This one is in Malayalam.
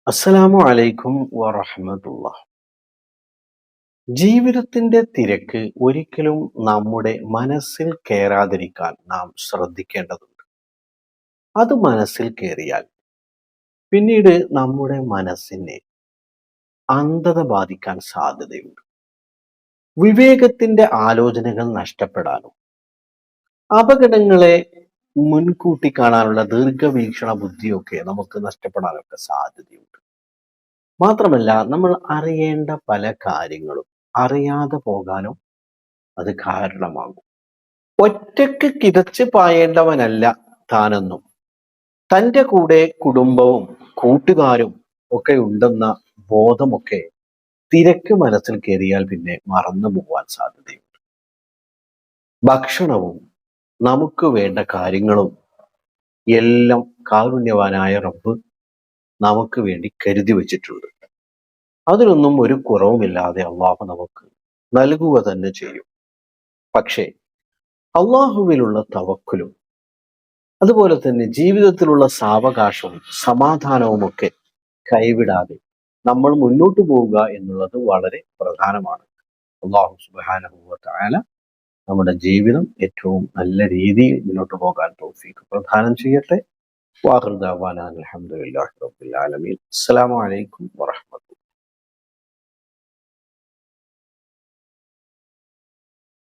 അസ്സലാമു അലൈക്കും വറഹ്മത്തുള്ളാഹ്. ജീവിതത്തിന്റെ തിരക്ക് ഒരിക്കലും നമ്മുടെ മനസ്സിൽ കയറാതിരിക്കാൻ നാം ശ്രദ്ധിക്കേണ്ടതുണ്ട്. അത് മനസ്സിൽ കയറിയാൽ പിന്നീട് നമ്മുടെ മനസ്സിനെ അന്ധത ബാധിക്കാൻ സാധ്യതയുണ്ട്. വിവേകത്തിന്റെ ആലോചനകൾ നഷ്ടപ്പെടാനും അപകടങ്ങളെ മുൻകൂട്ടി കാണാനുള്ള ദീർഘവീക്ഷണ ബുദ്ധിയൊക്കെ നമുക്ക് നഷ്ടപ്പെടാനൊക്കെ സാധ്യതയുണ്ട്. മാത്രമല്ല, നമ്മൾ അറിയേണ്ട പല കാര്യങ്ങളും അറിയാതെ പോകാനും അത് കാരണമാകും. ഒറ്റയ്ക്ക് കിതച്ച് പായേണ്ടവനല്ല താനെന്നും തൻ്റെ കൂടെ കുടുംബവും കൂട്ടുകാരും ഒക്കെ ഉണ്ടെന്ന ബോധമൊക്കെ തിരക്ക് മനസ്സിൽ കയറിയാൽ പിന്നെ മറന്നു പോകാൻ സാധ്യതയുണ്ട്. ഭക്ഷണവും നമുക്ക് വേണ്ട കാര്യങ്ങളും എല്ലാം കാരുണ്യവാനായ റബ്ബ് നമുക്ക് വേണ്ടി കരുതി വച്ചിട്ടുണ്ട്. അതിനൊന്നും ഒരു കുറവുമില്ലാതെ അള്ളാഹു നമുക്ക് നൽകുക തന്നെ ചെയ്യും. പക്ഷേ അള്ളാഹുവിലുള്ള തവക്കുലും അതുപോലെ തന്നെ ജീവിതത്തിലുള്ള സാവകാശവും സമാധാനവും ഒക്കെ കൈവിടാതെ നമ്മൾ മുന്നോട്ട് പോവുക എന്നുള്ളത് വളരെ പ്രധാനമാണ്. അള്ളാഹു സുബ്ഹാനഹു വ തആല നമ്മുടെ ജീവിതം ഏറ്റവും നല്ല രീതിയിൽ മുന്നോട്ട് പോകാൻ തൗഫീഖ് പ്രദാനം ചെയ്യട്ടെ. വാഖിറു ദഅവാനാ അൽഹംദുലില്ലാഹി റബ്ബിൽ ആലമീൻ. അസ്സലാമു അലൈക്കും വറഹ്മത്തുള്ളാഹി.